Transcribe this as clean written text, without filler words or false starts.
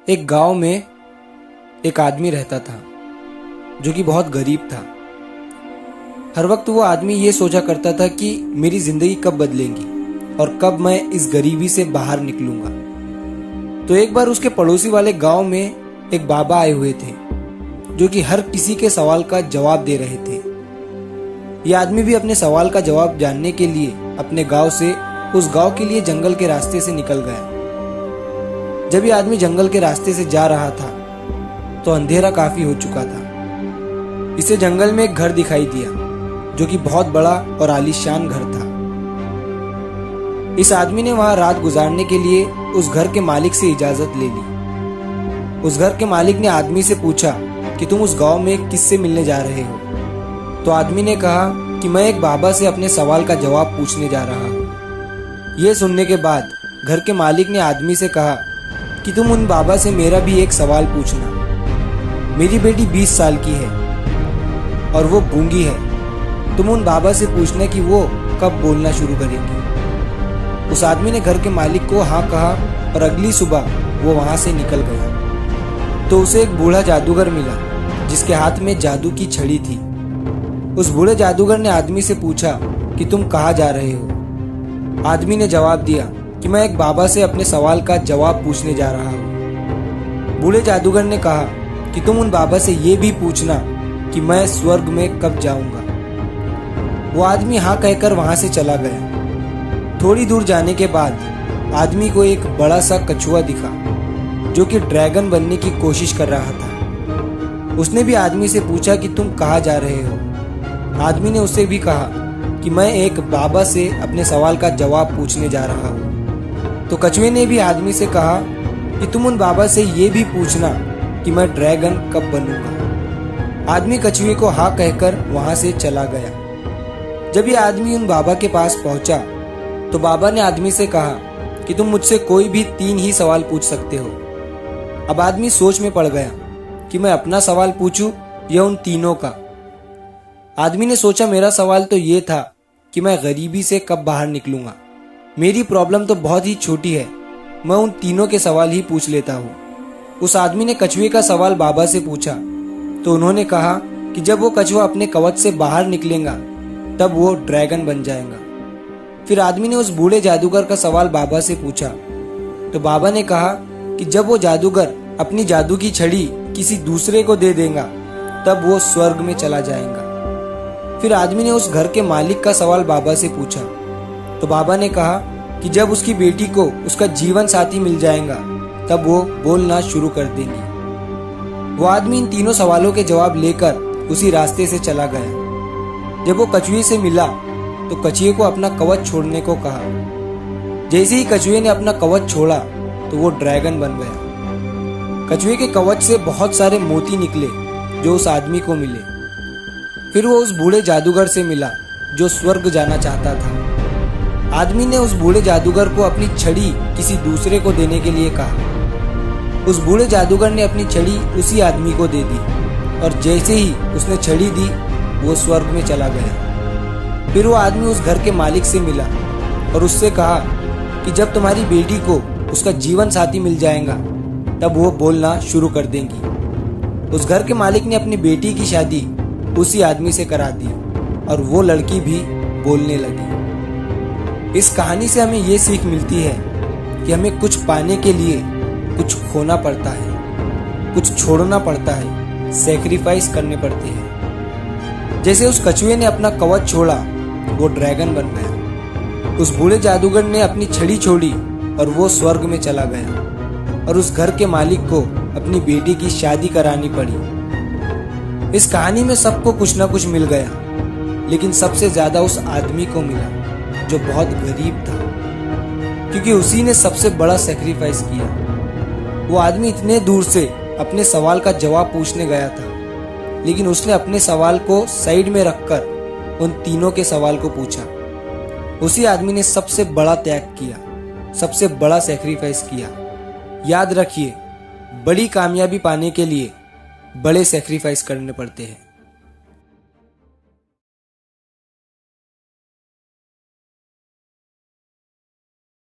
एक गांव में एक आदमी रहता था जो कि बहुत गरीब था। हर वक्त वो आदमी ये सोचा करता था कि मेरी जिंदगी कब बदलेगी और कब मैं इस गरीबी से बाहर निकलूंगा। तो एक बार उसके पड़ोसी वाले गांव में एक बाबा आए हुए थे जो कि हर किसी के सवाल का जवाब दे रहे थे। यह आदमी भी अपने सवाल का जवाब जानने के लिए अपने गांव से उस गांव के लिए जंगल के रास्ते से निकल गया। जब यह आदमी जंगल के रास्ते से जा रहा था तो अंधेरा काफी हो चुका था। इसे जंगल में एक घर दिखाई दिया जो कि बहुत बड़ा और आलीशान घर था। इस आदमी ने वहां रात गुजारने के लिए उस घर के मालिक से इजाजत ले ली। उस घर के मालिक ने आदमी से पूछा कि तुम उस गांव में किससे मिलने जा रहे हो। तो आदमी ने कहा कि मैं एक बाबा से अपने सवाल का जवाब पूछने जा रहा हूँ। यह सुनने के बाद घर के मालिक ने आदमी से कहा कि तुम उन बाबा से मेरा भी एक सवाल पूछना। मेरी बेटी 20 साल की है और वो गूंगी है। तुम उन बाबा से पूछना कि वो कब बोलना शुरू करेंगी। उस आदमी ने घर के मालिक को हाँ कहा और अगली सुबह वो वहां से निकल गया। तो उसे एक बूढ़ा जादूगर मिला जिसके हाथ में जादू की छड़ी थी। उस बूढ़े जादूगर ने आदमी से पूछा कि तुम कहाँ जा रहे हो। आदमी ने जवाब दिया कि मैं एक बाबा से अपने सवाल का जवाब पूछने जा रहा हूँ। बूढ़े जादूगर ने कहा कि तुम उन बाबा से ये भी पूछना कि मैं स्वर्ग में कब जाऊंगा। वो आदमी हाँ कहकर वहां से चला गया। थोड़ी दूर जाने के बाद आदमी को एक बड़ा सा कछुआ दिखा जो कि ड्रैगन बनने की कोशिश कर रहा था। उसने भी आदमी से पूछा कि तुम कहाँ जा रहे हो। आदमी ने उससे भी कहा कि मैं एक बाबा से अपने सवाल का जवाब पूछने जा रहा हूँ। तो कछुए ने भी आदमी से कहा कि तुम उन बाबा से ये भी पूछना कि मैं ड्रैगन कब बनूंगा। आदमी कछुए को हाँ कहकर वहां से चला गया। जब ये आदमी उन बाबा के पास पहुंचा तो बाबा ने आदमी से कहा कि तुम मुझसे कोई भी 3 ही सवाल पूछ सकते हो। अब आदमी सोच में पड़ गया कि मैं अपना सवाल पूछूं या उन तीनों का। आदमी ने सोचा मेरा सवाल तो ये था कि मैं गरीबी से कब बाहर निकलूंगा। मेरी प्रॉब्लम तो बहुत ही छोटी है, मैं उन तीनों के सवाल ही पूछ लेता हूँ। उस आदमी ने कछुए का सवाल बाबा से पूछा तो उन्होंने कहा कि जब वो कछुआ अपने कवच से बाहर निकलेगा तब वो ड्रैगन बन जाएगा। फिर आदमी ने उस बूढ़े जादूगर का सवाल बाबा से पूछा तो बाबा ने कहा कि जब वो जादूगर अपनी जादू की छड़ी किसी दूसरे को दे देगा तब वो स्वर्ग में चला जाएगा। फिर आदमी ने उस घर के मालिक का सवाल बाबा से पूछा तो बाबा ने कहा कि जब उसकी बेटी को उसका जीवन साथी मिल जाएगा तब वो बोलना शुरू कर देंगी। वो आदमी इन तीनों सवालों के जवाब लेकर उसी रास्ते से चला गया। जब वो कछुए से मिला तो कछुए को अपना कवच छोड़ने को कहा। जैसे ही कछुए ने अपना कवच छोड़ा तो वो ड्रैगन बन गया। कछुए के कवच से बहुत सारे मोती निकले जो उस आदमी को मिले। फिर वो उस बूढ़े जादूगर से मिला जो स्वर्ग जाना चाहता था। आदमी ने उस बूढ़े जादूगर को अपनी छड़ी किसी दूसरे को देने के लिए कहा। उस बूढ़े जादूगर ने अपनी छड़ी उसी आदमी को दे दी और जैसे ही उसने छड़ी दी वो स्वर्ग में चला गया। फिर वो आदमी उस घर के मालिक से मिला और उससे कहा कि जब तुम्हारी बेटी को उसका जीवन साथी मिल जाएगा तब वो बोलना शुरू कर देंगी। उस घर के मालिक ने अपनी बेटी की शादी उसी आदमी से करा दी और वो लड़की भी बोलने लगी। इस कहानी से हमें ये सीख मिलती है कि हमें कुछ पाने के लिए कुछ खोना पड़ता है, कुछ छोड़ना पड़ता है, सैक्रिफाइस करने पड़ते हैं। जैसे उस कछुए ने अपना कवच छोड़ा वो ड्रैगन बन गया। उस बूढ़े जादूगर ने अपनी छड़ी छोड़ी और वो स्वर्ग में चला गया और उस घर के मालिक को अपनी बेटी की शादी करानी पड़ी। इस कहानी में सबको कुछ ना कुछ मिल गया, लेकिन सबसे ज्यादा उस आदमी को मिला जो बहुत गरीब था, क्योंकि उसी ने सबसे बड़ा सैक्रिफाइस किया। वो आदमी इतने दूर से अपने सवाल का जवाब पूछने गया था, लेकिन उसने अपने सवाल को साइड में रखकर उन तीनों के सवाल को पूछा। उसी आदमी ने सबसे बड़ा त्याग किया, सबसे बड़ा सैक्रिफाइस किया। याद रखिए, बड़ी कामयाबी पाने के लिए बड़े सैक्रिफाइस करने पड़ते हैं।